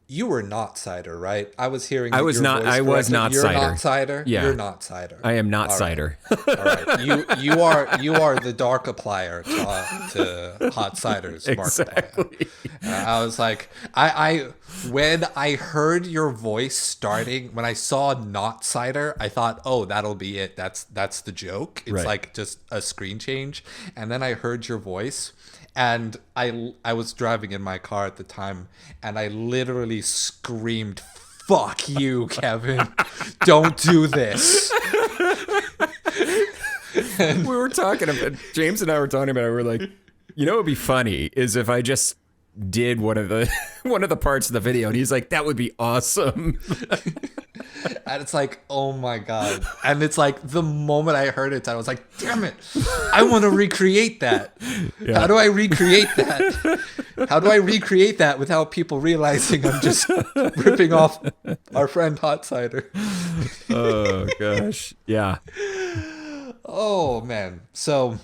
You were not cider, right? I was hearing I that was your not. voice I was correctly. not You're cider. not cider. Yeah, You're not cider. I am not All right. cider. All right. You are the dark applier to hot ciders, Markiplier. Exactly. I was like, I when I heard your voice starting, when I saw not cider, I thought, oh, that'll be it. That's the joke. It's Right. like just a screen change. And then I heard your voice, and I was driving in my car at the time, and I literally screamed, "Fuck you, Kevin! Don't do this." We were talking about, James and I were talking about it. We're like, what would be funny is if I just did one of the parts of the video, and he's like, that would be awesome. And it's like, oh my God. And it's like the moment I heard it, I was like, damn it, I want to recreate that. Yeah. How do I recreate that? How do I recreate that without people realizing I'm just ripping off our friend Hot Cider? Oh gosh. Yeah. Oh man. So,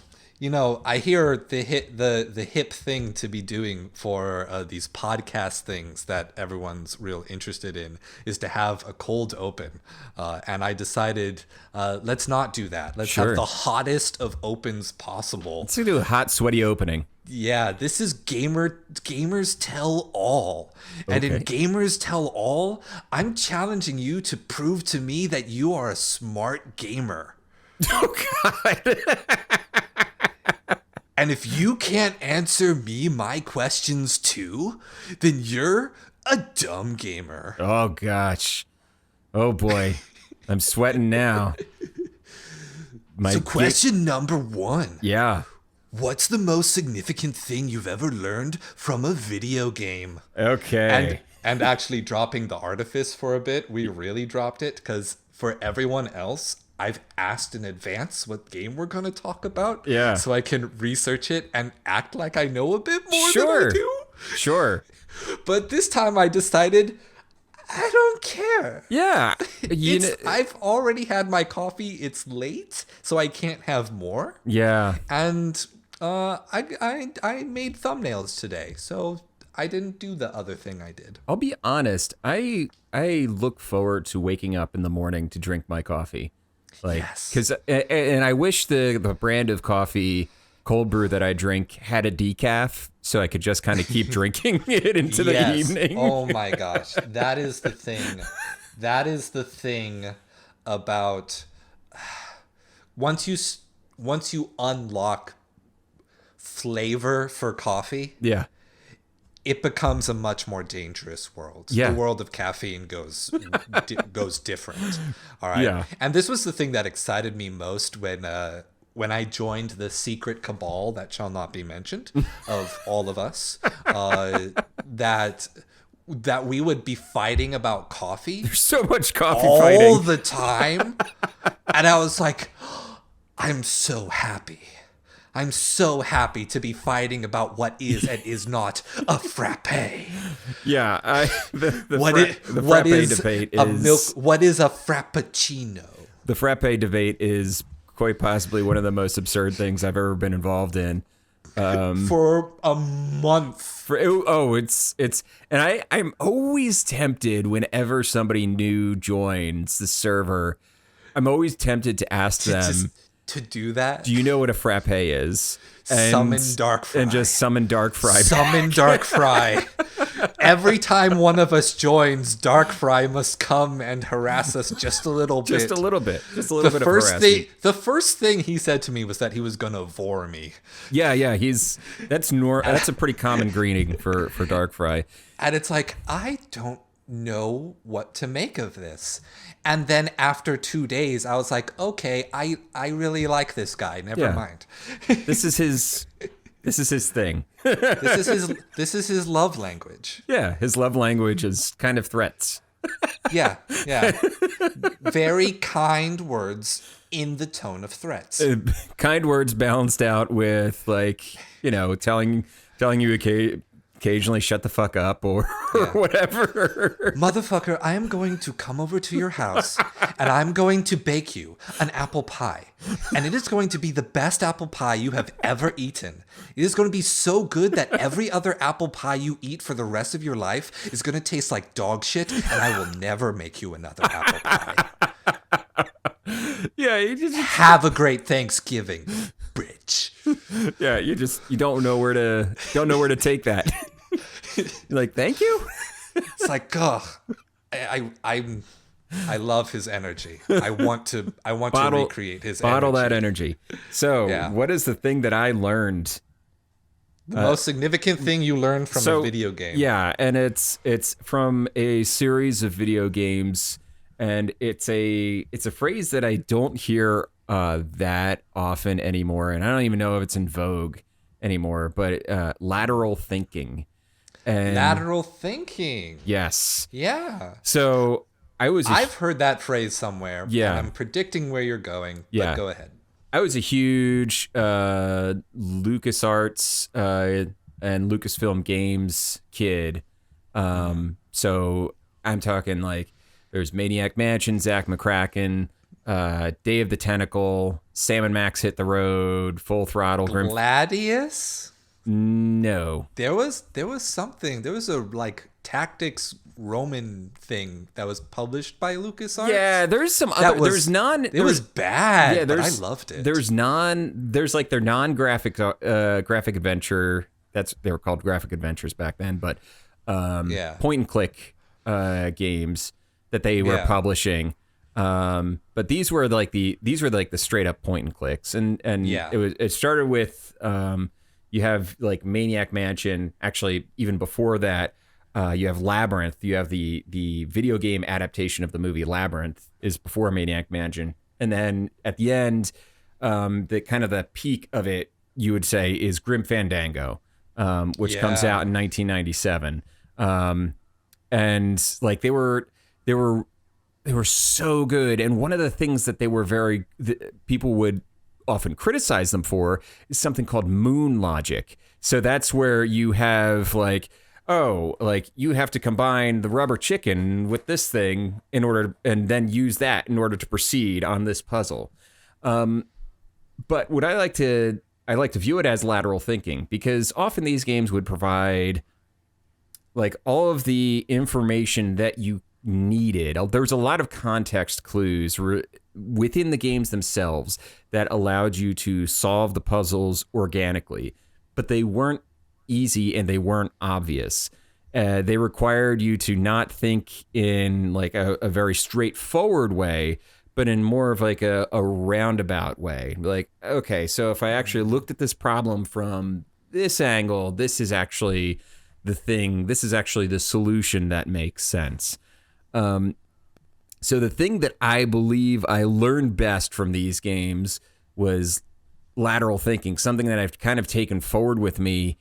I hear the hip thing to be doing for these podcast things that everyone's real interested in is to have a cold open. And I decided, let's not do that. Let's Sure. have the hottest of opens possible. Let's do a hot, sweaty opening. Yeah, this is Gamers Tell All. And in Okay. Gamers Tell All, I'm challenging you to prove to me that you are a smart gamer. Oh God. And if you can't answer me my questions too, then you're a dumb gamer. Oh gosh. Oh boy. I'm sweating now. So question number 1. Yeah. What's the most significant thing you've ever learned from a video game? Okay. And actually dropping the artifice for a bit, we really dropped it because for everyone else, I've asked in advance what game we're going to talk about. Yeah. So I can research it and act like I know a bit more than Sure. I do. Sure. But this time I decided I don't care. Yeah. I've already had my coffee. It's late, so I can't have more. Yeah. And I made thumbnails today, so I didn't do the other thing I did. I'll be honest. I look forward to waking up in the morning to drink my coffee. Like, Yes. because and I wish the brand of coffee cold brew that I drink had a decaf, so I could just kind of keep drinking it into the evening. Oh my gosh, that is the thing. That is the thing about once you unlock flavor for coffee, Yeah. it becomes a much more dangerous world. Yeah. The world of caffeine goes different. All right. Yeah. And this was the thing that excited me most when I joined the secret cabal that shall not be mentioned of all of us, that we would be fighting about coffee There's so much coffee all fighting. the time. And I was like, I'm so happy. I'm so happy to be fighting about what is and is not a frappe. Yeah. The What frappe debate is what is a frappuccino? the frappe debate is quite possibly one of the most absurd things I've ever been involved in. For a month. And I'm always tempted whenever somebody new joins the server. I'm always tempted to ask them, To do that? do you know what a frappe is? Summon Dark Fry. And just summon Dark Fry. Summon Dark Fry. Every time one of us joins, Dark Fry must come and harass us just a little bit. Just a little bit. Just a little bit of harassment. The first thing he said to me was that he was gonna vor me. Yeah. That's a pretty common greeting for Dark Fry. And it's like, I don't know what to make of this. And then after 2 days, I was like, okay, I really like this guy. Never mind. This is his thing. This is his love language. Yeah, his love language is kind of threats. Yeah. Very kind words in the tone of threats. Kind words balanced out with telling you occasionally shut the fuck up or Yeah. whatever. Motherfucker, I am going to come over to your house and I'm going to bake you an apple pie. And it is going to be the best apple pie you have ever eaten. It is going to be so good that every other apple pie you eat for the rest of your life is going to taste like dog shit, and I will never make you another apple pie. Yeah, you just Have a great Thanksgiving, bitch. yeah, you don't know where to take that. You're like, thank you. It's like, ugh, I love his energy. I want to recreate his bottle energy. that energy. So, Yeah. what is the thing that I learned? The most significant thing you learned from a video game. Yeah, and it's from a series of video games, and it's a phrase that I don't hear that often anymore, and I don't even know if it's in vogue anymore. But lateral thinking. And Lateral thinking. yes. Yeah. So I've heard that phrase somewhere. Yeah. And I'm predicting where you're going. Yeah. But go ahead. I was a huge LucasArts and Lucasfilm Games kid. So I'm talking like there's Maniac Mansion, Zach McCracken, Day of the Tentacle, Sam and Max Hit the Road, Full Throttle, Gladius? No. There was something. There was a like tactics Roman thing that was published by LucasArts. Yeah, there's some other. There's non. It was bad. Yeah, but I loved it. There's like their non-graphic graphic adventure. They were called graphic adventures back then, but point and click games that they were publishing. But these were like the straight up point and clicks, and it started with you have like Maniac Mansion. Actually, even before that, you have Labyrinth. You have the video game adaptation of the movie Labyrinth is before Maniac Mansion, and then at the end, the kind of the peak of it, you would say, is Grim Fandango, which comes out in 1997, and like they were so good. And one of the things that they were people would often criticize them for is something called moon logic. So that's where you have like, you have to combine the rubber chicken with this thing and then use that in order to proceed on this puzzle. But what I like to view it as lateral thinking, because often these games would provide like all of the information that you needed. There was a lot of context clues within the games themselves that allowed you to solve the puzzles organically, but they weren't easy and they weren't obvious. They required you to not think in like a very straightforward way, but in more of like a roundabout way. Like, okay, so if I actually looked at this problem from this angle, this is actually the thing. This is actually the solution that makes sense. So the thing that I believe I learned best from these games was lateral thinking, something that I've kind of taken forward with me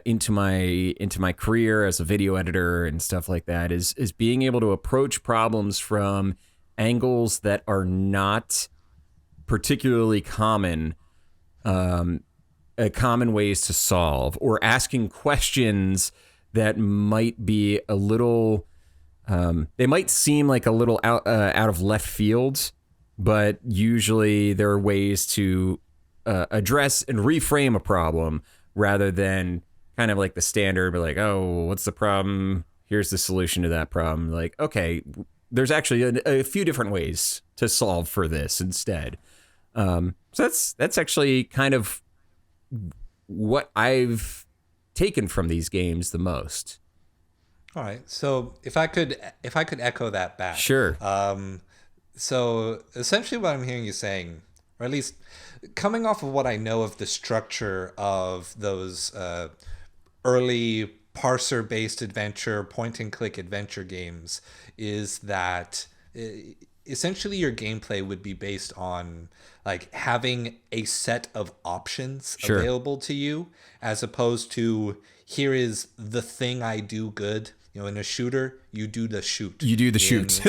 into my career as a video editor and stuff like that, is being able to approach problems from angles that are not particularly common ways to solve, or asking questions that might be a little they might seem like a little out of left field, but usually there are ways to address and reframe a problem rather than kind of like the standard, but like, oh, what's the problem? Here's the solution to that problem. Like, okay, there's actually a few different ways to solve for this instead. So that's actually kind of what I've taken from these games the most. All right. So if I could echo that back. Sure. So essentially what I'm hearing you saying, or at least coming off of what I know of the structure of those early parser-based adventure, point-and-click adventure games, is that essentially your gameplay would be based on like having a set of options available to you, as opposed to here is the thing I do good. You know, in a shooter, you do the shoot. You do the shoot.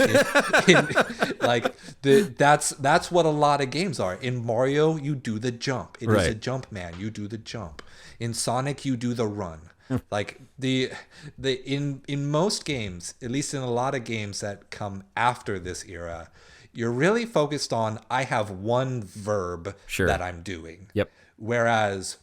That's what a lot of games are. In Mario, you do the jump. It is a jump man. You do the jump. In Sonic, you do the run. Like in most games, at least in a lot of games that come after this era, you're really focused on I have one verb Sure. that I'm doing. Yep. Whereas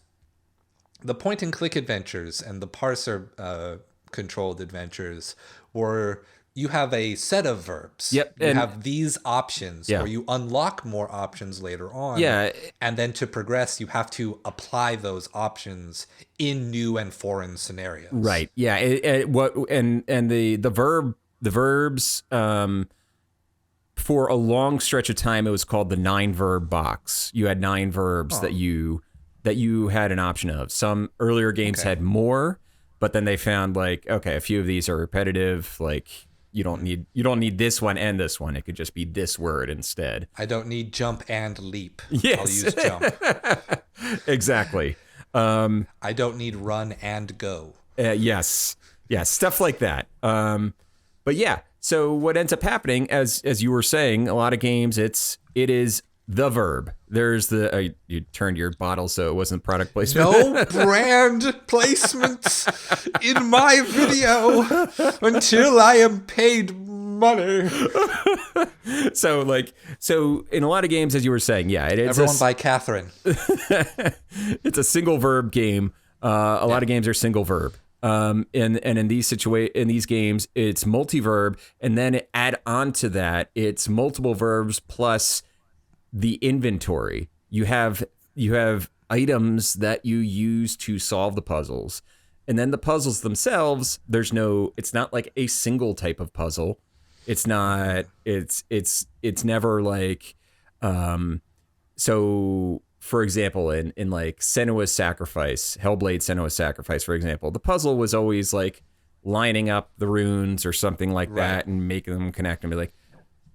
the point and click adventures and the parser controlled adventures were you have a set of verbs. Yep. You And have these options, Yeah. or you unlock more options later on. Yeah. And then to progress, you have to apply those options in new and foreign scenarios. Right. Yeah. The verbs for a long stretch of time it was called the 9 verb box. You had 9 verbs that you had an option of. Some earlier games had more, but then they found like, okay, a few of these are repetitive, like you don't need this one and this one. It could just be this word instead. I don't need jump and leap. Yes. I'll use jump. Exactly. I don't need run and go. Yes, stuff like that. But yeah, so what ends up happening, as you were saying, a lot of games it is the verb. There's the you turned your bottle so it wasn't product placement. No brand placements in my video until I am paid money. So in a lot of games, as you were saying, yeah, it's Everyone by Catherine. It's a single verb game. A lot of games are single verb. And in these games, it's multi-verb, and then add on to that, it's multiple verbs plus the inventory. You have items that you use to solve the puzzles, and then the puzzles themselves. It's not like a single type of puzzle. It's not. It's never like. So, for example, in like Senua's Sacrifice, Hellblade Senua's Sacrifice, for example, the puzzle was always like lining up the runes or something like that and making them connect and be like,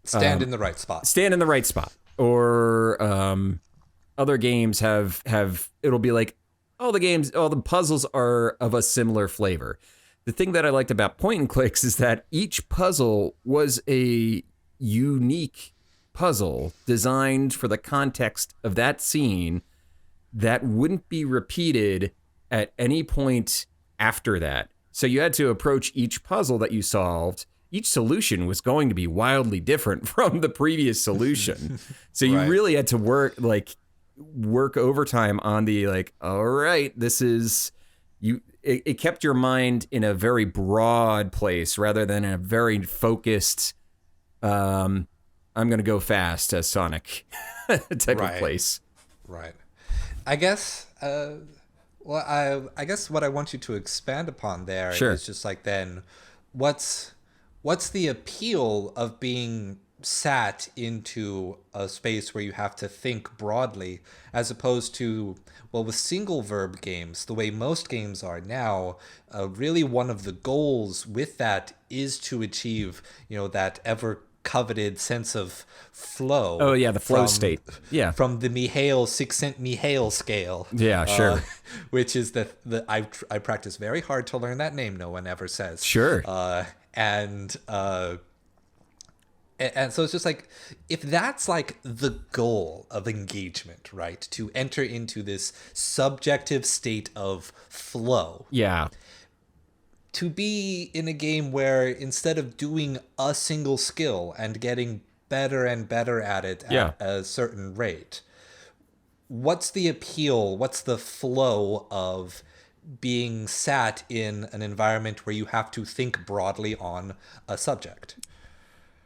stand in the right spot. Stand in the right spot. Or other games have it'll be like all the puzzles are of a similar flavor. The thing that I liked about point and clicks is that each puzzle was a unique puzzle designed for the context of that scene that wouldn't be repeated at any point after that. So you had to approach each puzzle that you solved. Each solution was going to be wildly different from the previous solution. So you really had to work overtime on the like, all right, this is you. It kept your mind in a very broad place rather than a very focused, I'm going to go fast as Sonic type of place. Right. I guess, I guess what I want you to expand upon there is just like, then what's the appeal of being sat into a space where you have to think broadly, as opposed to, well, with single verb games, the way most games are now, really one of the goals with that is to achieve, that ever coveted sense of flow. Oh yeah, the flow state. Yeah, from the Mihail 6-cent Mihail scale. Yeah, sure. Which is I practice very hard to learn that name. No one ever says. Sure. And so it's just like, if that's like the goal of engagement, right? To enter into this subjective state of flow. Yeah. To be in a game where instead of doing a single skill and getting better and better at it at a certain rate, what's the appeal? What's the flow of being sat in an environment where you have to think broadly on a subject?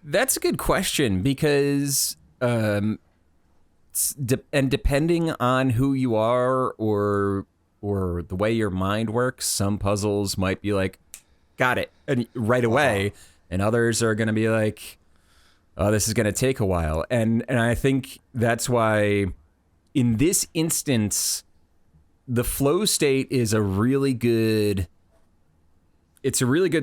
That's a good question, because depending on who you are or the way your mind works, some puzzles might be like, got it, and right away, and others are going to be like, oh, this is going to take a while. And I think that's why in this instance, the flow state is a really good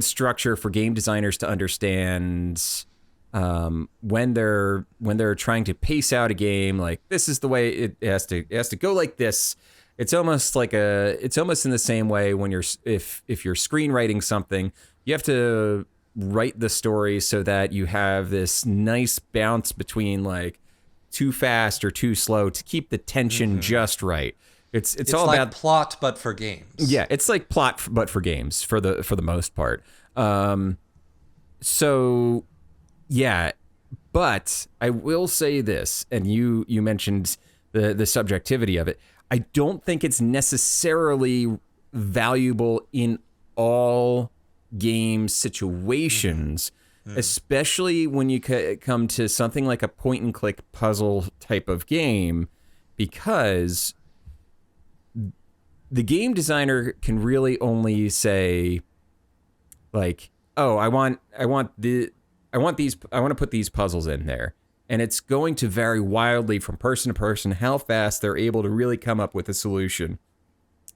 structure for game designers to understand when they're trying to pace out a game. Like, this is the way it has to go, like this. It's almost in the same way when if you're screenwriting something, you have to write the story so that you have this nice bounce between like too fast or too slow to keep the tension just right. It's It's all like about plot, but for games. yeah, it's like plot but for games for the most part. So yeah, but I will say this, and you mentioned the subjectivity of it. I don't think it's necessarily valuable in all game situations, especially when you come to something like a point and click puzzle type of game, because the game designer can really only say, like, oh, I want to put these puzzles in there. And it's going to vary wildly from person to person how fast they're able to really come up with a solution.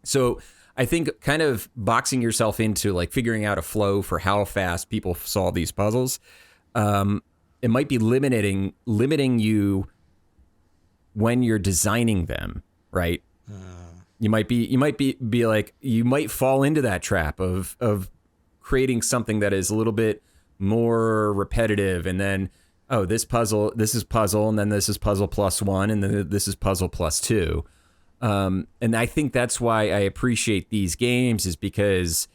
So I think kind of boxing yourself into like figuring out a flow for how fast people solve these puzzles, it might be limiting you when you're designing them, right? You might fall into that trap of creating something that is a little bit more repetitive, and then this is puzzle, and then this is puzzle plus one, and then this is puzzle plus two. And I think that's why I appreciate these games, is because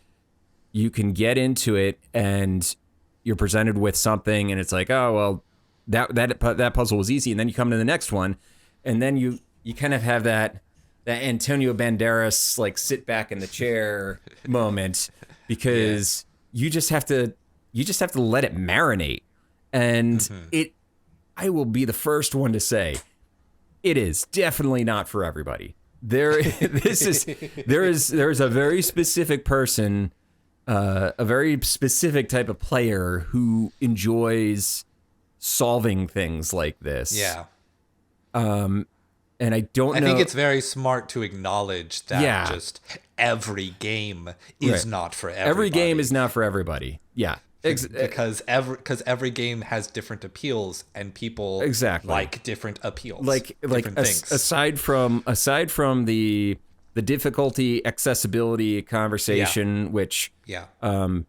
you can get into it and you're presented with something, and it's like, oh well, that puzzle was easy, and then you come to the next one, and then you kind of have that Antonio Banderas like sit back in the chair moment, because you just have to let it marinate. And I will be the first one to say, it is definitely not for everybody. There is a very specific person, a very specific type of player who enjoys solving things like this. Yeah. And I think it's very smart to acknowledge that just every game is not for everybody. Every game is not for everybody. Yeah. Because every game has different appeals, and people like different appeals, like things. Aside from the difficulty accessibility conversation, which I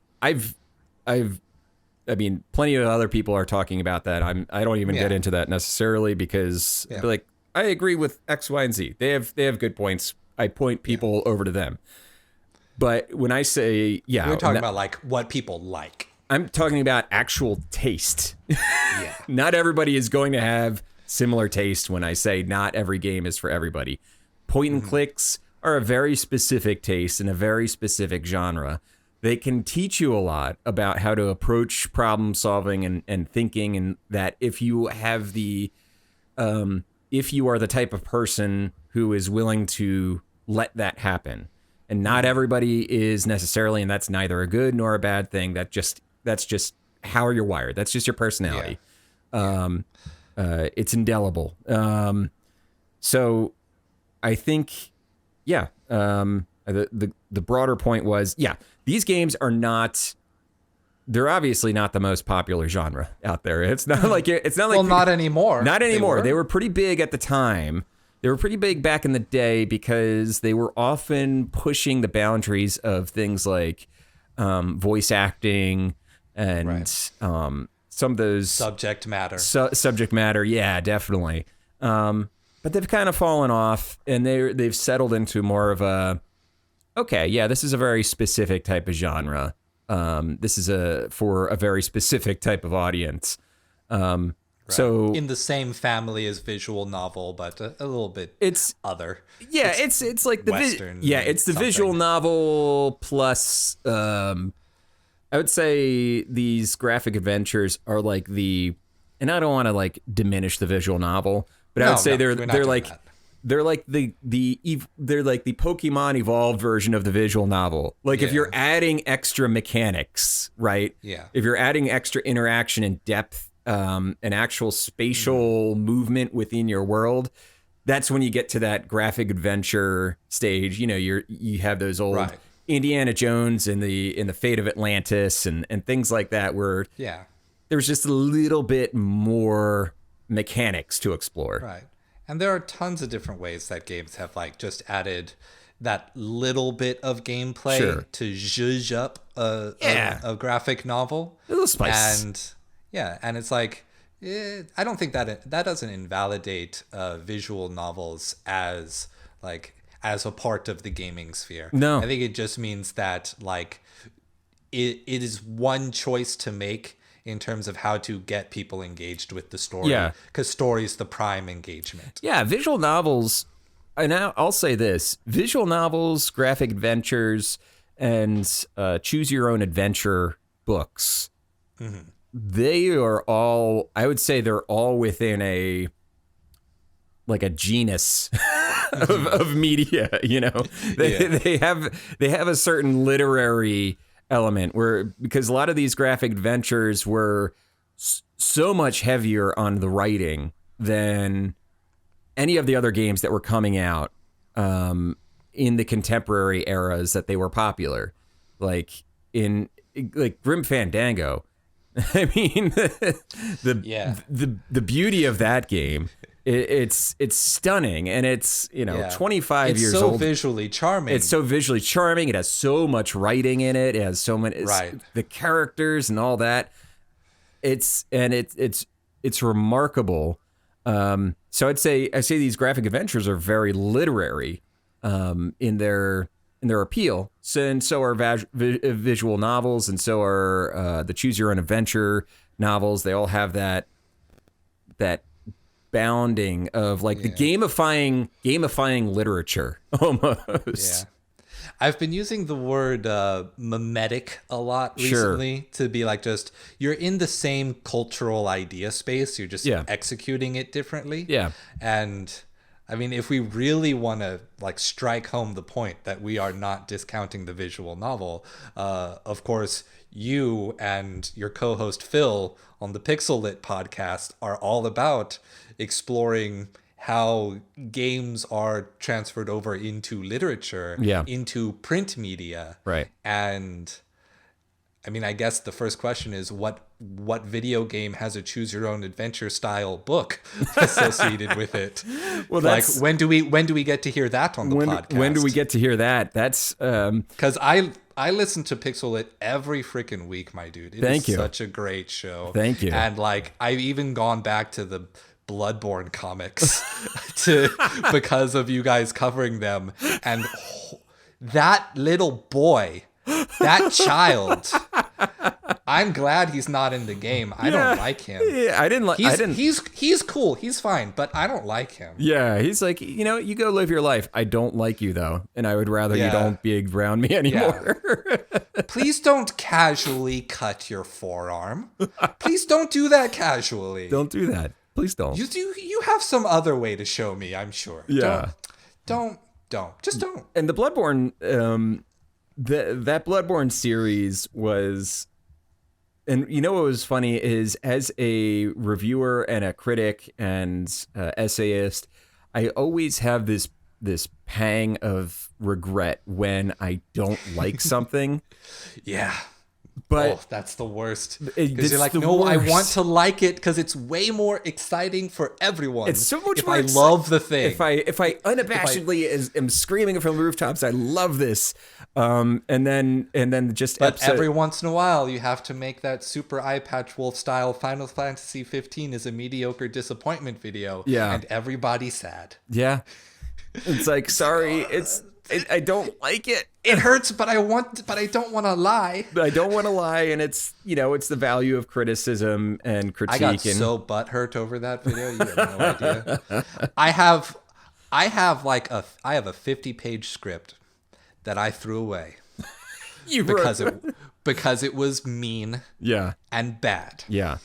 mean, plenty of other people are talking about that. I don't even get into that necessarily, because like, I agree with X, Y, and Z. They have good points. I point people over to them. But when I say we're talking about like what people like. I'm talking about actual taste. Not everybody is going to have similar taste when I say not every game is for everybody. Point and clicks are a very specific taste in a very specific genre. They can teach you a lot about how to approach problem solving and thinking, and that if you have if you are the type of person who is willing to let that happen. And not everybody is necessarily, and that's neither a good nor a bad thing. That's just how you're wired. That's just your personality. It's indelible. So I think, the broader point was, these games are not, they're obviously not the most popular genre out there. It's not like Not anymore. Not anymore. They were pretty big at the time. They were pretty big back in the day, because they were often pushing the boundaries of things like voice acting and some of those subject matter. Subject matter, yeah, definitely. But they've kind of fallen off, and they've settled into more of a, this is a very specific type of genre. This is for a very specific type of audience. So in the same family as visual novel, but a little bit other. Yeah, it's like the Western. It's the visual novel plus. I would say these graphic adventures are like and I don't want to like diminish the visual novel, but I would say they're like the Pokemon evolved version of the visual novel. Like if you're adding extra mechanics, right? Yeah. If you're adding extra interaction and depth. An actual spatial movement within your world, that's when you get to that graphic adventure stage. You know, you have those old Indiana Jones and the Fate of Atlantis and things like that, where there's just a little bit more mechanics to explore. Right. And there are tons of different ways that games have like just added that little bit of gameplay to zhuzh up a graphic novel. A little spice. And it's like, I don't think that doesn't invalidate visual novels as like, as a part of the gaming sphere. No. I think it just means that like it is one choice to make in terms of how to get people engaged with the story. Yeah. Because story is the prime engagement. Yeah, visual novels, and I'll say this, visual novels, graphic adventures, and choose your own adventure books, they are all, I would say they're all within a genus of media, you know. They have a certain literary element because a lot of these graphic adventures were so much heavier on the writing than any of the other games that were coming out in the contemporary eras that they were popular, like Grim Fandango. I mean, the beauty of that game, it's stunning, and it's 25 it's years so old. Visually charming. It's so visually charming. It has so much writing in it. It has so many the characters and all that. It's remarkable. So I say these graphic adventures are very literary in their appeal. So are visual novels, and so are the choose your own adventure novels. They all have that bounding of like the gamifying literature almost. Yeah. I've been using the word mimetic a lot recently to be like, just you're in the same cultural idea space, you're just executing it differently. Yeah. And I mean, if we really want to like strike home the point that we are not discounting the visual novel, of course, you and your co-host Phil on the PixelLit podcast are all about exploring how games are transferred over into literature, into print media. Right. And I mean, I guess the first question is what video game has a choose your own adventure style book associated with it? Well, that's like, when do we get to hear that on the podcast? When do we get to hear that? That's because I listen to PixelLit every freaking week, my dude. It is such a great show. Thank you. And like, I've even gone back to the Bloodborne comics because of you guys covering them. And that little boy, that child, I'm glad he's not in the game. I don't like him. Yeah, I didn't like. He's cool. He's fine, but I don't like him. Yeah, he's like, you go live your life. I don't like you though, and I would rather you don't be around me anymore. Yeah. Please don't casually cut your forearm. Please don't do that casually. Don't do that. Please don't. You have some other way to show me, I'm sure. Yeah. Don't. Just don't. And the Bloodborne, that Bloodborne series was, and you know what was funny is, as a reviewer and a critic and essayist, I always have this pang of regret when I don't like something. Yeah. But that's the worst. Because you're like, no, I want to like it because it's way more exciting for everyone. It's so much if more I love the thing. If I unabashedly am screaming from the rooftops, I love this. And then just every once in a while, you have to make that super eye patch wolf style Final Fantasy 15 is a mediocre disappointment video. Yeah. And everybody's sad. Yeah. It's like, sorry, I don't like it. It hurts, but I don't want to lie. I don't want to lie, and it's it's the value of criticism and critique. I got so butthurt over that video. You have no idea. I have a 50-page script that I threw away because it was mean. Yeah. And bad. Yeah.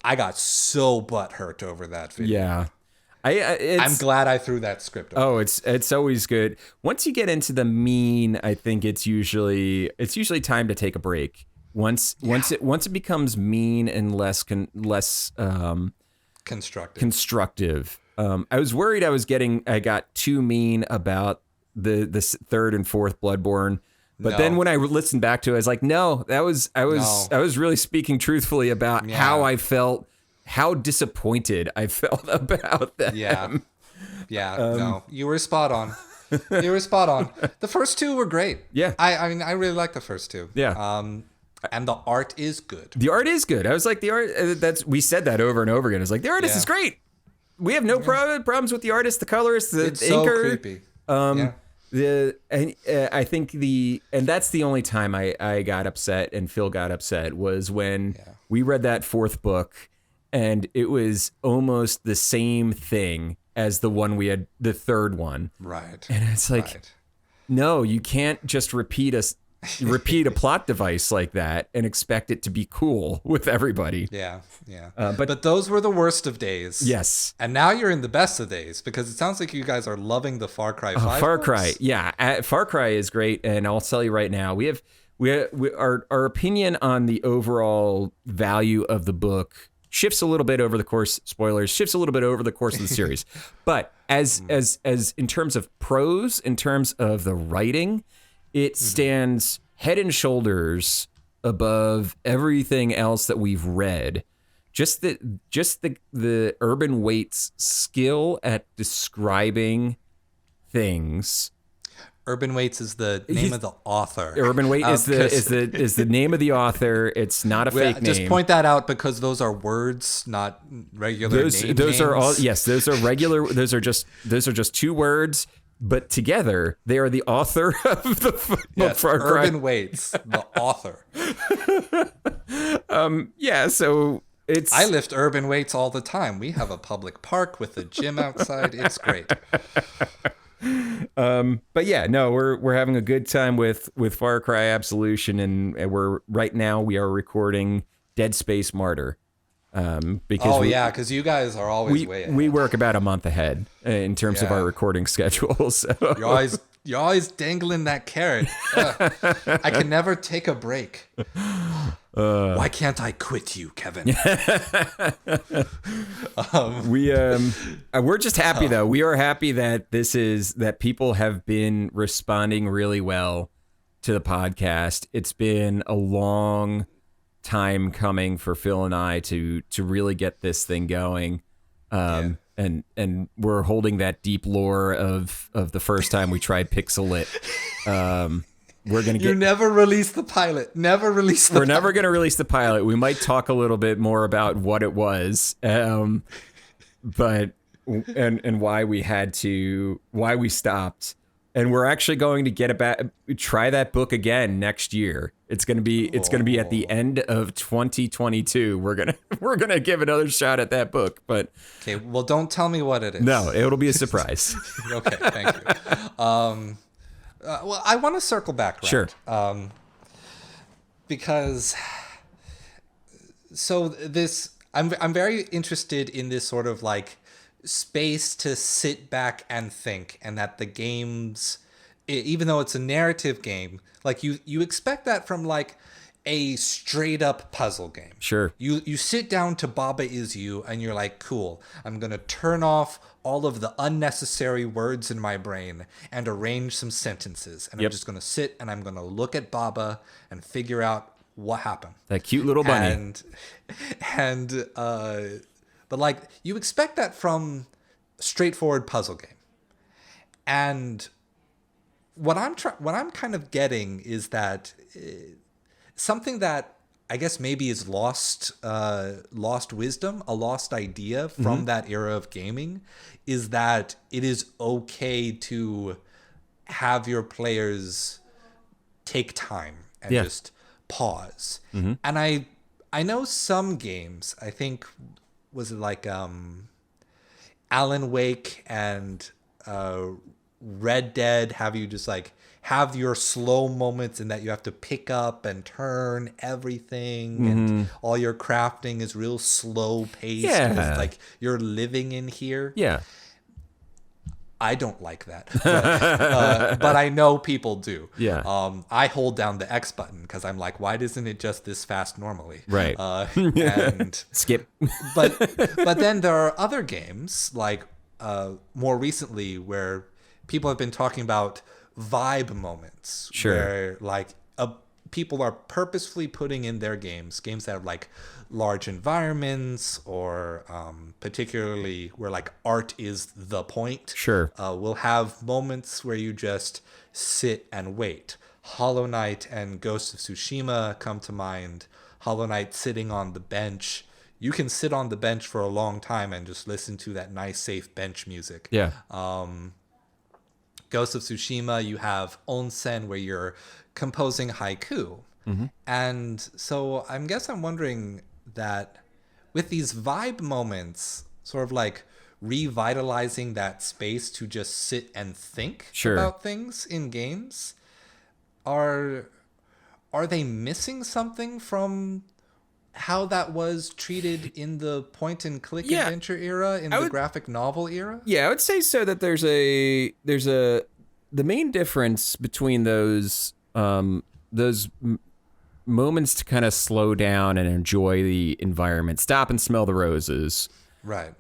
I got so butthurt over that video. Yeah. I'm glad I threw that script away. Oh, it's always good. Once you get into the mean, I think it's usually time to take a break. Once it becomes mean and less constructive. I was worried I got too mean about the third and fourth Bloodborne. But then when I listened back to it, I was like, no, I was really speaking truthfully about how I felt. How disappointed I felt about that. Yeah. No, you were spot on. The first two were great. Yeah. I mean, I really like the first two. Yeah. And the art is good. The art is good. I was like, the art, we said that over and over again. It's like, the artist is great. We have no problems with the artist, the colorist, the it's inker. so creepy. Yeah. I think and that's the only time I got upset and Phil got upset was when we read that fourth book, and it was almost the same thing as the one we had, the third one. Right. And it's like, no, you can't just repeat a plot device like that and expect it to be cool with everybody. Yeah. But those were the worst of days. Yes. And now you're in the best of days, because it sounds like you guys are loving the Far Cry 5 Far books. Cry. Yeah. Far Cry is great. And I'll tell you right now, our opinion on the overall value of the book shifts a little bit over the course, spoilers, shifts a little bit over the course of the series. But as in terms of prose, in terms of the writing, it stands head and shoulders above everything else that we've read. Just the Urban Waite's skill at describing things. Urban Waits is the name of the author. Urban Waite is the name of the author. It's not a fake name. Just point that out, because those are words, not regular names. Those are all, yes, those are regular. Those are just two words, but together they are the author of the Far Cry. Urban Waits, the author. So I lift Urban Waits all the time. We have a public park with a gym outside. It's great. But yeah, no, we're having a good time with Far Cry Absolution, and we are recording Dead Space Martyr. Because you guys are always way ahead. We work about a month ahead in terms of our recording schedule. So. You're always dangling that carrot. I can never take a break. Why can't I quit you, Kevin? We're just happy though. We are happy that people have been responding really well to the podcast. It's been a long time coming for Phil and I to really get this thing going. And we're holding that deep lore of the first time we tried PixelLit. You never release the pilot. Never never going to release the pilot. We might talk a little bit more about what it was, but why we stopped. And we're actually going to try that book again next year. It's going to be at the end of 2022. We're going to give another shot at that book, but okay, well, don't tell me what it is. No, it'll be a surprise. Okay, thank you. Well, I want to circle back around. Sure. Because I'm very interested in this sort of like space to sit back and think, and that the games, even though it's a narrative game, like you expect that from like a straight up puzzle game. Sure. You sit down to Baba Is You and you're like, cool, I'm going to turn off all of the unnecessary words in my brain and arrange some sentences. And I'm just going to sit and I'm going to look at Baba and figure out what happened. That cute little bunny. But like, you expect that from a straightforward puzzle game. And what I'm kind of getting is that something that I guess maybe is lost wisdom, a lost idea from that era of gaming, is that it is okay to have your players take time and just pause. And I know some games, I think, was it like Alan Wake and Red Dead, have you just like have your slow moments in that you have to pick up and turn everything and all your crafting is real slow paced because like you're living in here. Yeah. I don't like that, but I know people do. Yeah. I hold down the X button because I'm like, why isn't it just this fast normally? Right. And skip. but then there are other games like more recently where people have been talking about vibe moments. Sure. Where like people are purposefully putting in their games that have like large environments or particularly where like art is the point. Sure. We'll have moments where you just sit and wait. Hollow Knight and Ghost of Tsushima come to mind. Hollow Knight sitting on the bench. You can sit on the bench for a long time and just listen to that nice, safe bench music. Yeah. Ghost of Tsushima, you have onsen where you're composing haiku. And so I guess I'm wondering that with these vibe moments, sort of like revitalizing that space to just sit and think about things in games, are they missing something from how that was treated in the point and click adventure era, in the graphic novel era? Yeah, I would say so, that the main difference between those moments to kind of slow down and enjoy the environment, stop and smell the roses, right,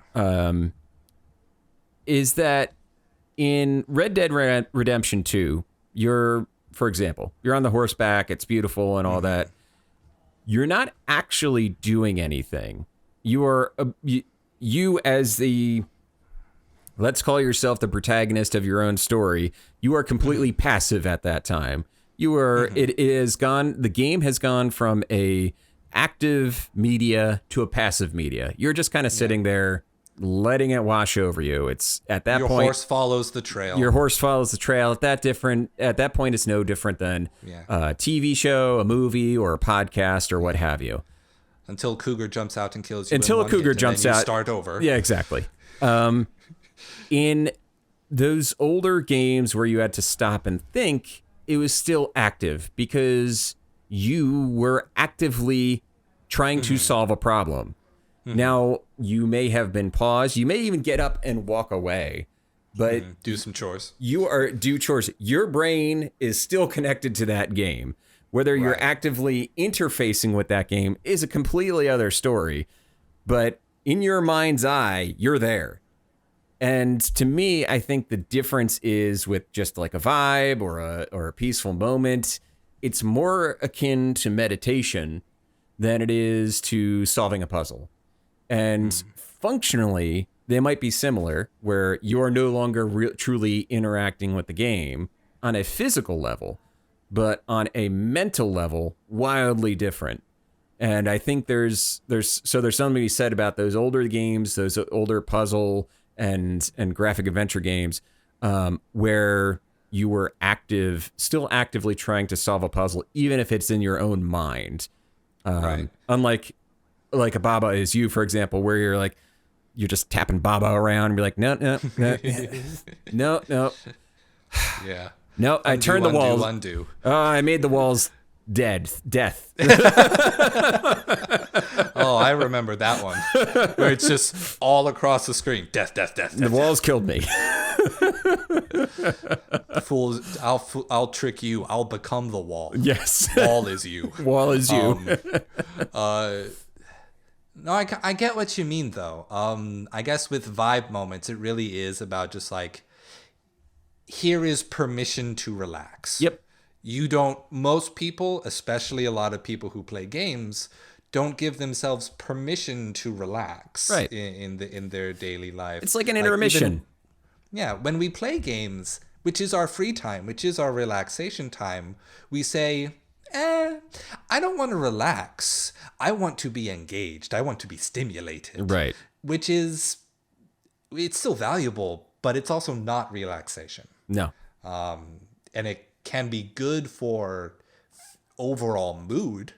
is that in Red Dead Redemption 2, for example, you're on the horseback, it's beautiful and all that. You're not actually doing anything. You are you as the, let's call yourself the protagonist of your own story. You are completely passive at that time. You are. It is gone. The game has gone from a active media to a passive media. You're just kind of sitting there, letting it wash over you. It's at that point. Your horse follows the trail. Your horse follows the trail. At that point, it's no different than a TV show, a movie, or a podcast, or what have you. Until Cougar jumps out and kills you. Until a cougar jumps out. Start over. Yeah, exactly. In those older games where you had to stop and think, it was still active because you were actively trying to solve a problem. Now, you may have been paused. You may even get up and walk away, but do some chores. Do chores. Your brain is still connected to that game. Whether you're actively interfacing with that game is a completely other story. But in your mind's eye, you're there. And to me, I think the difference is with just like a vibe or a peaceful moment. It's more akin to meditation than it is to solving a puzzle. And functionally, they might be similar, where you are no longer truly interacting with the game on a physical level, but on a mental level, wildly different. And I think there's something to be said about those older games, those older puzzle and graphic adventure games, where you were still actively trying to solve a puzzle, even if it's in your own mind. Unlike like a Baba Is You, for example, where you're just tapping Baba around and be like, no. Yeah. No, I turned the walls. Undo. I made the walls death. Oh, I remember that one, where it's just all across the screen. Death. The walls killed me. Fools, I'll trick you. I'll become the wall. Yes. Wall is you. Wall is you. No, I get what you mean, though. I guess with vibe moments, it really is about just like, here is permission to relax. Yep. Most people, especially a lot of people who play games, don't give themselves permission to relax in their daily life. It's like an intermission. When we play games, which is our free time, which is our relaxation time, we say, I don't want to relax. I want to be engaged. I want to be stimulated. Right. Which is, it's still valuable, but it's also not relaxation. No. And it can be good for overall mood.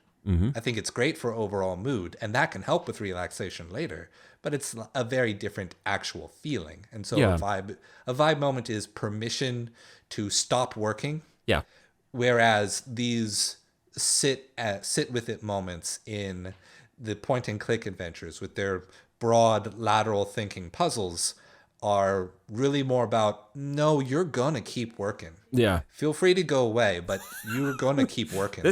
I think it's great for overall mood, and that can help with relaxation later, but it's a very different actual feeling. And so a vibe moment is permission to stop working. Yeah. Whereas these sit with it moments in the point and click adventures with their broad lateral thinking puzzles are really more about, no, you're gonna keep working. Yeah. Feel free to go away, but you're gonna keep working. You're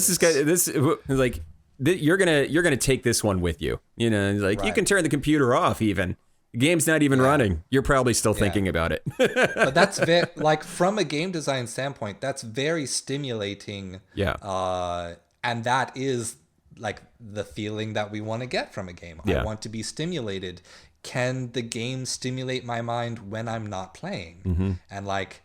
gonna take this one with you. You know, like you can turn the computer off even. The game's not even running. You're probably still thinking about it. But that's like from a game design standpoint, that's very stimulating. Yeah. And that is like the feeling that we want to get from a game. I want to be stimulated. Can the game stimulate my mind when I'm not playing? And like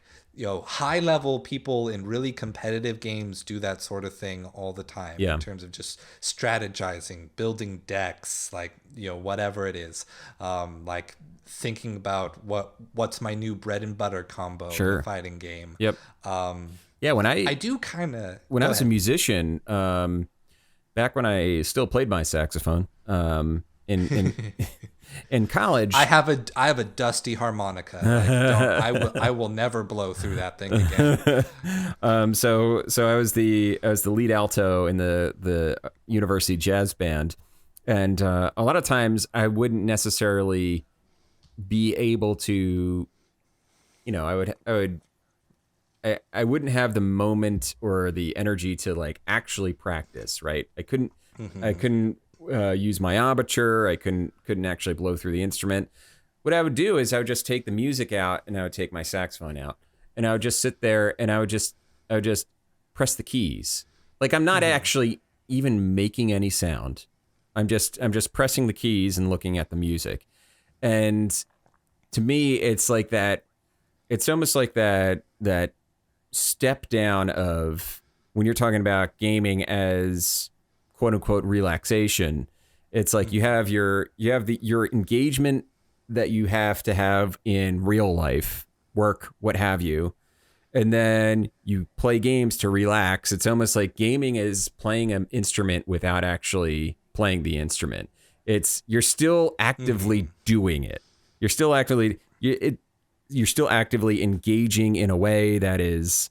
high level people in really competitive games do that sort of thing all the time Yeah. in terms of just strategizing, building decks, like, whatever it is. Like thinking about what's my new bread and butter combo in Sure. a fighting game. Yep. Yeah, I do kind of when I go was a ahead. musician, back when I still played my saxophone, in in college. I have a dusty harmonica. I will never blow through that thing again. So I was the lead alto in the university jazz band, and a lot of times I wouldn't necessarily be able to, I wouldn't have the moment or the energy to like actually practice, right? I couldn't use my armature. I couldn't actually blow through the instrument. What I would do is I would just take the music out and I would take my saxophone out and I would just sit there and I would just press the keys. Like I'm not actually even making any sound. I'm just pressing the keys and looking at the music. And to me, it's like that. It's almost like that step down of when you're talking about gaming as quote unquote relaxation. It's like you have your engagement that you have to have in real life, work, what have you. And then you play games to relax. It's almost like gaming is playing an instrument without actually playing the instrument. You're still actively doing it. You're still actively you're still actively engaging in a way that is,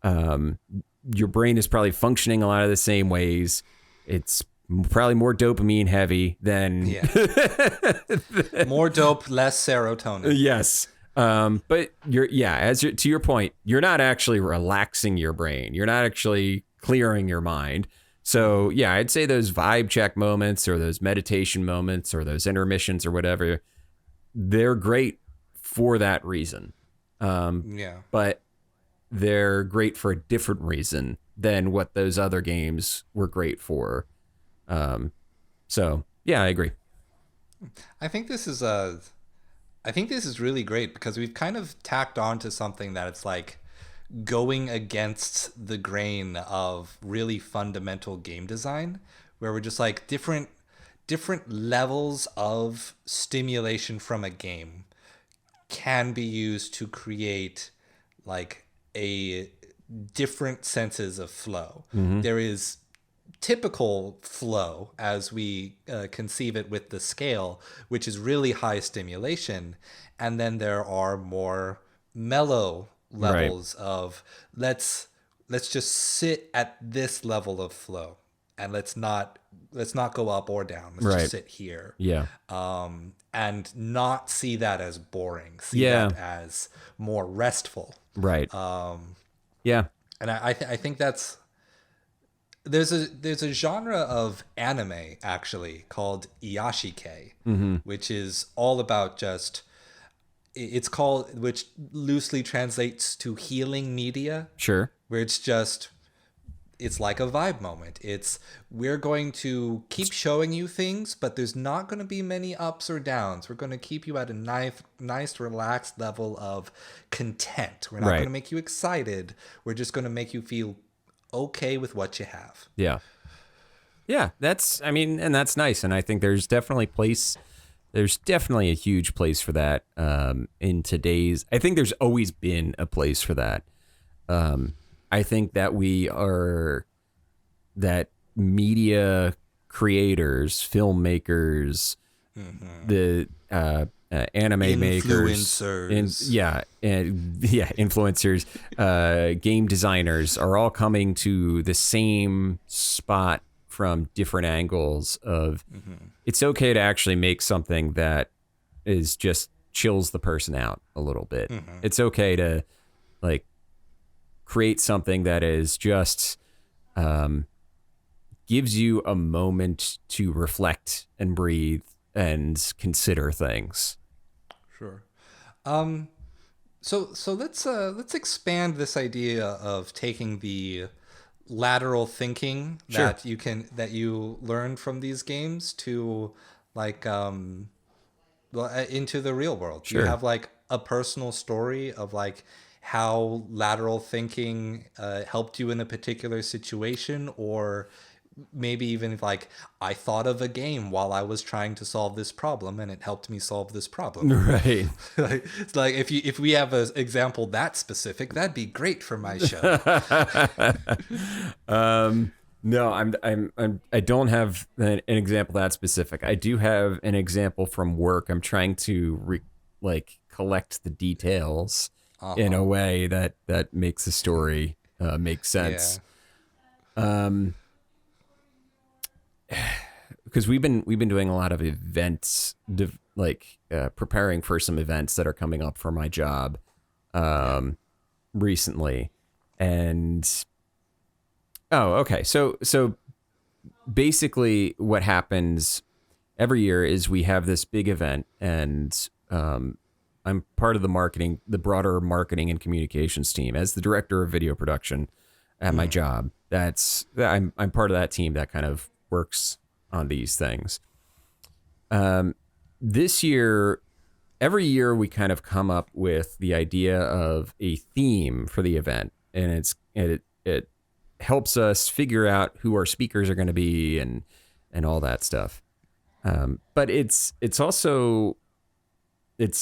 your brain is probably functioning a lot of the same ways. It's probably more dopamine heavy than more dope, less serotonin. Yes. But to your point, you're not actually relaxing your brain. You're not actually clearing your mind. So yeah, I'd say those vibe check moments or those meditation moments or those intermissions or whatever, they're great for that reason. But they're great for a different reason than what those other games were great for. So yeah, I agree. I think this is really great because we've kind of tacked on to something that it's like going against the grain of really fundamental game design, where we're just like different levels of stimulation from a game can be used to create like a different senses of flow. There is typical flow as we conceive it with the scale, which is really high stimulation, and then there are more mellow levels of let's just sit at this level of flow and let's not go up or down. Let's just sit here. Yeah. And not see that as boring. See that as more restful. Right. Yeah. And I think that's there's a genre of anime actually called Iyashikei, which is all about just which loosely translates to healing media. Sure. Where it's like a vibe moment. We're going to keep showing you things, but there's not going to be many ups or downs. We're going to keep you at a nice, relaxed level of content. We're not going to make you excited. We're just going to make you feel okay with what you have. Yeah. Yeah, and that's nice. And I think there's definitely a huge place for that in today's. I think there's always been a place for that. I think that that media creators, filmmakers, the anime makers, influencers, game designers are all coming to the same spot from different angles of it's okay to actually make something that is just chills the person out a little bit. It's okay to like create something that is just gives you a moment to reflect and breathe and consider things. Sure. So let's expand this idea of taking the lateral thinking that you learn from these games to like into the real world. Sure. You have like a personal story of like how lateral thinking helped you in a particular situation, or maybe even like I thought of a game while I was trying to solve this problem and it helped me solve this problem. Right. Like, it's like if we have an example that specific, that'd be great for my show. No, I don't have an example that specific. I do have an example from work. I'm trying to collect the details in a way that makes the story make sense. Yeah. Because we've been doing a lot of events, preparing for some events that are coming up for my job recently, and okay. So basically, what happens every year is we have this big event, and I'm part of the broader marketing and communications team as the director of video production at my job. I'm part of that team that kind of works on these things. This year, every year we kind of come up with the idea of a theme for the event, and it helps us figure out who our speakers are going to be and all that stuff. But it's also like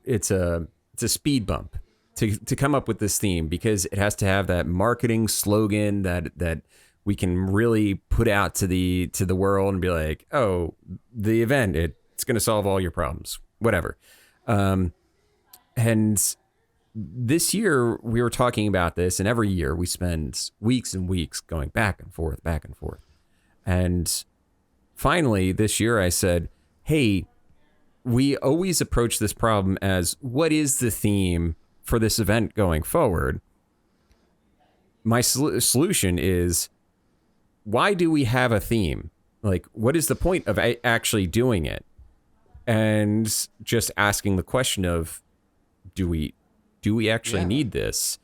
it's a speed bump to come up with this theme, because it has to have that marketing slogan that we can really put out to the world and be like, oh, the event, it's going to solve all your problems, whatever. And this year we were talking about this, and every year we spend weeks and weeks going back and forth. And finally this year I said, hey, we always approach this problem as, what is the theme for this event going forward? My solution is, why do we have a theme? Like, what is the point of actually doing it? And just asking the question of, do we actually need this?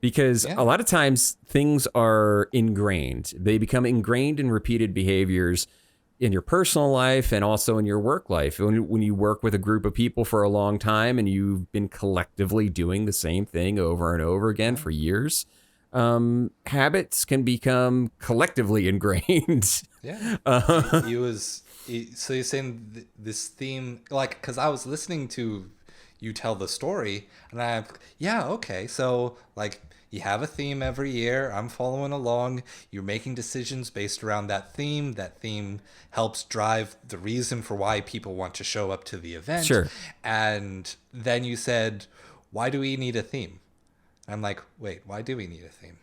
Because a lot of times things are ingrained. They become ingrained in repeated behaviors in your personal life and also in your work life. When you work with a group of people for a long time and you've been collectively doing the same thing over and over again for years, habits can become collectively ingrained. Yeah. So you're saying this theme, like, because I was listening to you tell the story, and okay, so like you have a theme every year. I'm following along. You're making decisions based around that theme. That theme helps drive the reason for why people want to show up to the event. Sure. And then you said, why do we need a theme? I'm like, wait, why do we need a theme?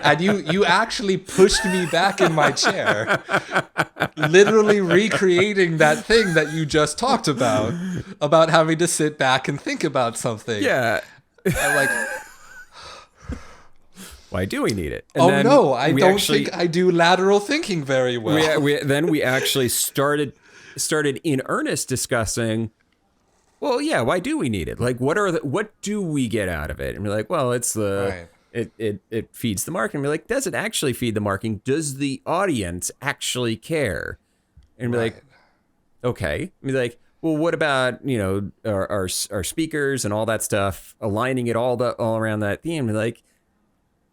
And you actually pushed me back in my chair, literally recreating that thing that you just talked about having to sit back and think about something. Yeah. I'm like, why do we need it? And I don't think I do lateral thinking very well. Then we actually started in earnest discussing, well, yeah, why do we need it? Like, what do we get out of it? And we're like, well, it's it feeds the marketing. We're like, does it actually feed the marketing? Does the audience actually care? And we're like, okay. And we're like, well, what about, our speakers and all that stuff, aligning it all around that theme? We're like,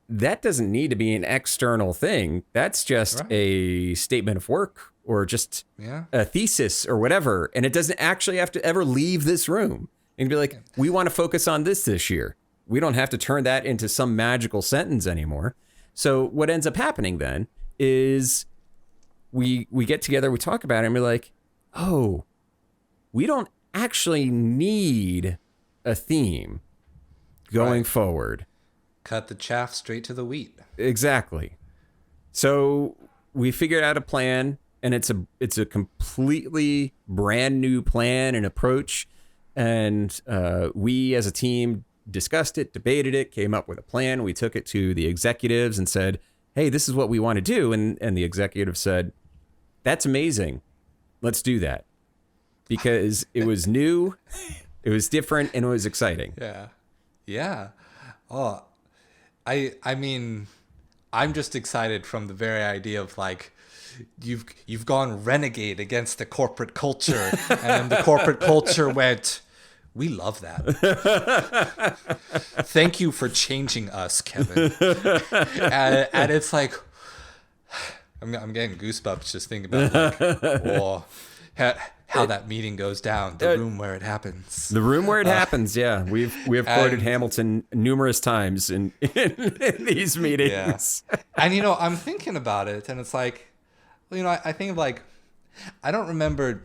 that doesn't need to be an external thing. That's just a statement of work, or just a thesis or whatever. And it doesn't actually have to ever leave this room. And be like, we want to focus on this year. We don't have to turn that into some magical sentence anymore. So what ends up happening then is we get together, we talk about it, and we're like, oh, we don't actually need a theme going forward. Cut the chaff straight to the wheat. Exactly. So we figured out a plan, and it's a completely brand new plan and approach. And we as a team discussed it, debated it, came up with a plan. We took it to the executives and said, hey, this is what we want to do. And the executive said, that's amazing. Let's do that. Because it was new, it was different, and it was exciting. Yeah. Oh, I mean, I'm just excited from the very idea of like, you've gone renegade against the corporate culture, and the corporate culture went, We love that. Thank you for changing us, Kevin. And it's like, I'm getting goosebumps just thinking about how that meeting goes down, the room where it happens. The room where it happens, yeah. We have quoted Hamilton numerous times in these meetings. Yeah. And, I'm thinking about it, and it's like, I think of like, I don't remember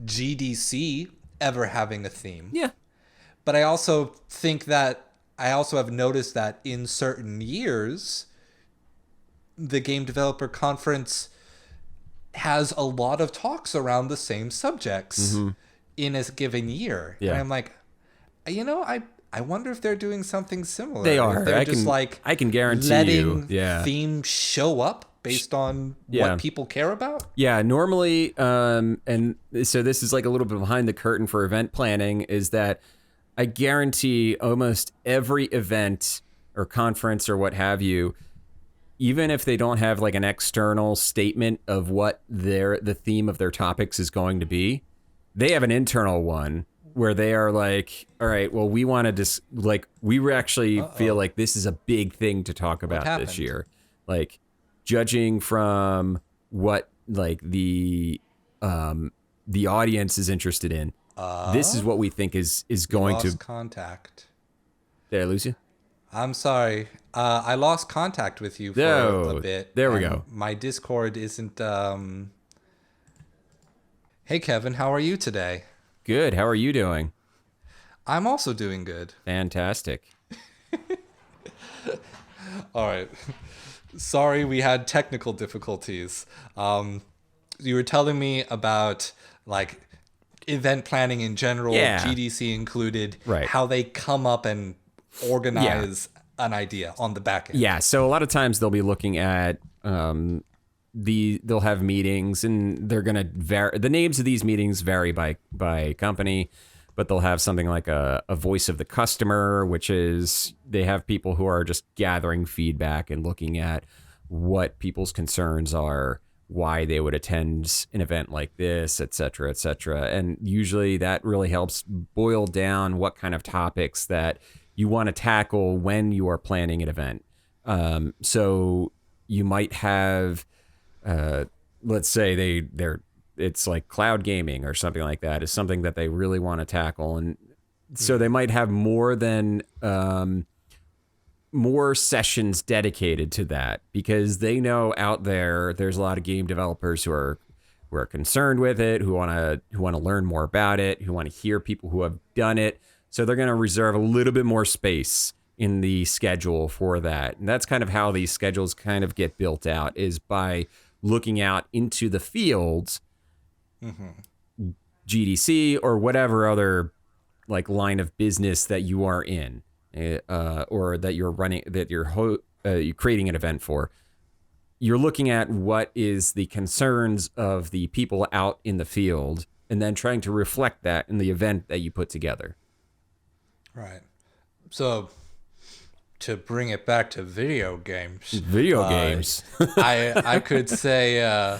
GDC ever having a theme. Yeah. But I also think that I also have noticed that in certain years, the Game Developer Conference has a lot of talks around the same subjects in a given year. Yeah. And I'm like, I wonder if they're doing something similar. They are. If they're I can guarantee letting you. themes show up based on what people care about. Yeah, normally, and so this is like a little bit behind the curtain for event planning, is that I guarantee almost every event or conference or what have you, even if they don't have like an external statement of what the theme of their topics is going to be, they have an internal one where they are like, all right, well, we want to we actually feel like this is a big thing to talk about this year. Like, judging from what like the audience is interested in, this is what we think is going to contact. Did I lose you? I'm sorry. I lost contact with you for a bit. There we go. My Discord isn't. Hey, Kevin, how are you today? Good. How are you doing? I'm also doing good. Fantastic. All right. Sorry, we had technical difficulties. You were telling me about like event planning in general, GDC included, how they come up and organize an idea on the back end. Yeah, so a lot of times they'll be looking at they'll have meetings, and they're gonna vary. The names of these meetings vary by company, but they'll have something like a voice of the customer, which is they have people who are just gathering feedback and looking at what people's concerns are, why they would attend an event like this, et cetera, et cetera. And usually that really helps boil down what kind of topics that you want to tackle when you are planning an event. So you might have, let's say it's like cloud gaming or something like that is something that they really want to tackle. And so they might have more sessions dedicated to that, because they know out there's a lot of game developers who are concerned with it, who want to learn more about it, who want to hear people who have done it. So they're going to reserve a little bit more space in the schedule for that. And that's kind of how these schedules kind of get built out, is by looking out into the fields, GDC or whatever other like line of business that you are in, or that you're running, that you're creating an event for. You're looking at what is the concerns of the people out in the field, and then trying to reflect that in the event that you put together. Right. So to bring it back to video games, I could say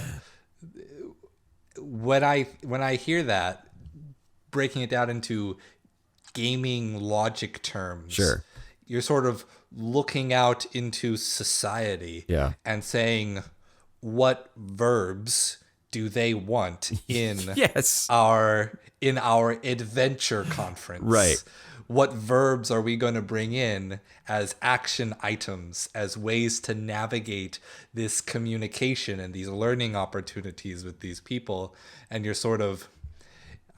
when I hear that, breaking it down into gaming logic terms, sure, you're sort of looking out into society and saying, what verbs do they want in our adventure conference? Right. What verbs are we going to bring in as action items, as ways to navigate this communication and these learning opportunities with these people? And you're sort of,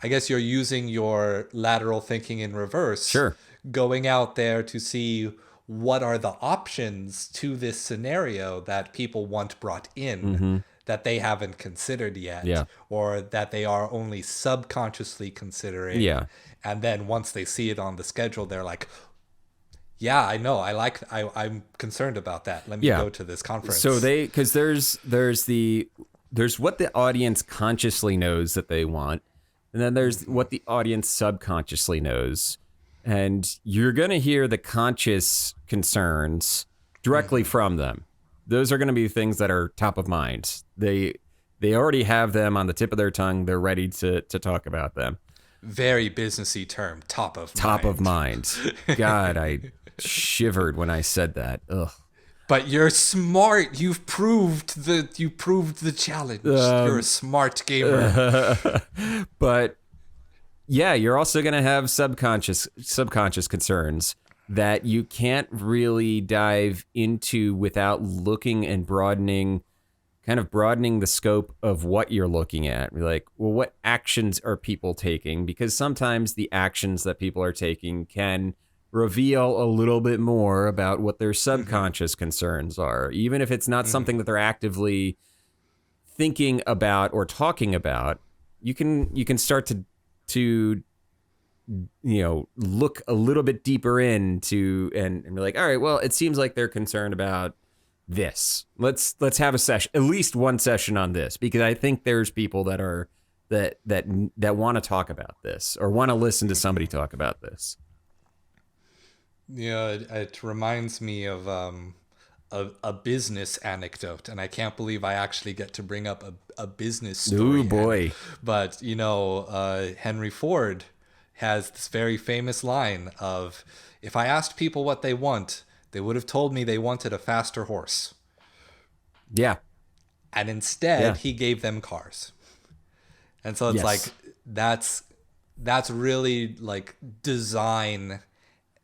I guess you're using your lateral thinking in reverse. Sure. Going out there to see what are the options to this scenario that people want brought in that they haven't considered yet, or that they are only subconsciously considering. Yeah. And then once they see it on the schedule, they're like, yeah, I know. I'm concerned about that. Let me go to this conference. So because there's what the audience consciously knows that they want, and then there's what the audience subconsciously knows. And you're going to hear the conscious concerns directly from them. Those are going to be things that are top of mind. They already have them on the tip of their tongue. They're ready to talk about them. very businessy term, top of Top of mind. mind. God, I shivered when I said that. Ugh. But you're smart. You've proved the challenge. You're a smart gamer. But yeah, you're also going to have subconscious concerns that you can't really dive into without looking and broadening the scope of what you're looking at. You're like, well, what actions are people taking? Because sometimes the actions that people are taking can reveal a little bit more about what their subconscious concerns are, even if it's not something that they're actively thinking about or talking about. You can start to look a little bit deeper into and be like, all right, well, it seems like they're concerned about this. Let's have a session, at least one session on this, because I think there's people that are that want to talk about this or want to listen to somebody talk about this. Yeah, it reminds me of a business anecdote, and I can't believe I actually get to bring up a business story. Ooh, boy. But Henry Ford has this very famous line of, if I asked people what they want, they would have told me they wanted a faster horse. Yeah. And instead, he gave them cars. And so it's like, that's really like design,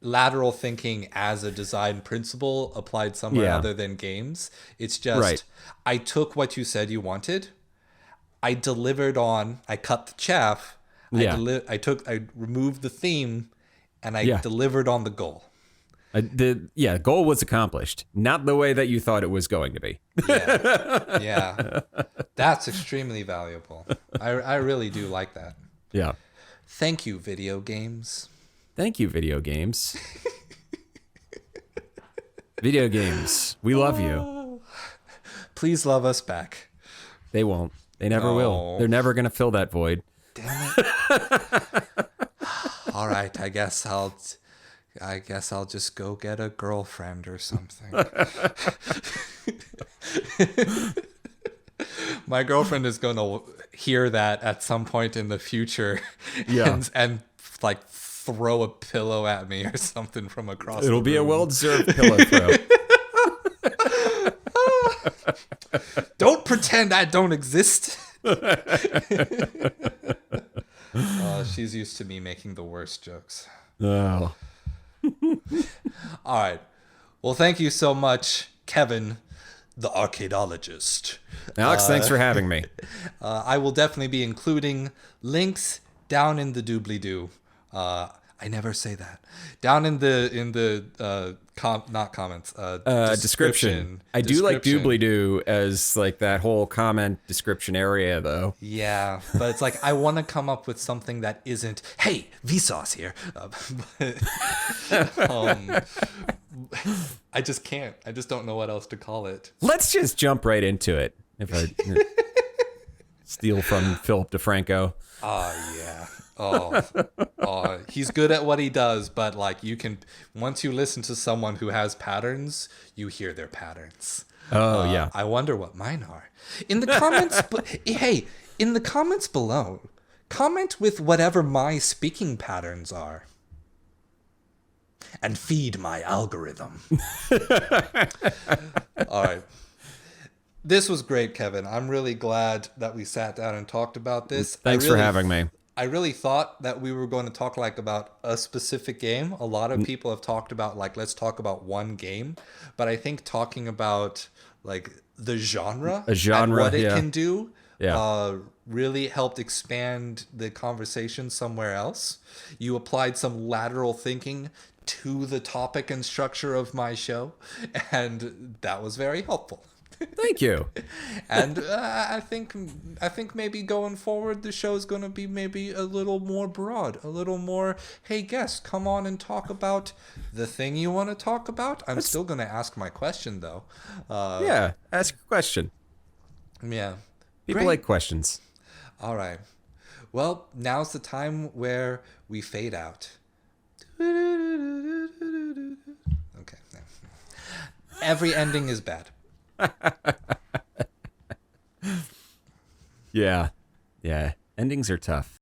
lateral thinking as a design principle applied somewhere other than games. It's just, I took what you said you wanted, I delivered on, I cut the chaff, I removed the theme, and I delivered on the goal. The goal was accomplished, not the way that you thought it was going to be. Yeah. That's extremely valuable. I really do like that. Yeah. Thank you, video games. Thank you, video games. Video games, we love you. Please love us back. They won't. They never will. They're never going to fill that void. Damn it. All right, I guess I'll just go get a girlfriend or something. My girlfriend is going to hear that at some point in the future and like throw a pillow at me or something from across the room. It'll be a well-deserved pillow throw. Don't pretend I don't exist. She's used to me making the worst jokes. Oh. All right. Well, thank you so much, Kevin, the Arcadologist. Alex, thanks for having me. I will definitely be including links down in the doobly-doo. I never say that. Down in the not comments, description. I do like doobly-doo as like that whole comment description area, though. Yeah, but it's like I want to come up with something that isn't, hey, Vsauce here. I just can't. I just don't know what else to call it. Let's just jump right into it. If I steal from Philip DeFranco. Yeah. Oh, he's good at what he does, but like you can, once you listen to someone who has patterns, you hear their patterns. Oh, yeah. I wonder what mine are. In the comments, hey, in the comments below, comment with whatever my speaking patterns are. And feed my algorithm. All right. This was great, Kevin. I'm really glad that we sat down and talked about this. Thanks for having me. I really thought that we were going to talk like about a specific game. A lot of people have talked about like, let's talk about one game. But I think talking about like the genre, and what it can do, really helped expand the conversation somewhere else. You applied some lateral thinking to the topic and structure of my show, and that was very helpful. Thank you. And I think maybe going forward, the show is going to be maybe a little more broad, a little more, hey, guest, come on and talk about the thing you want to talk about. I'm still going to ask my question, though. Ask a question. Yeah. People like questions. All right. Well, now's the time where we fade out. Okay. Every ending is bad. Yeah. Endings are tough.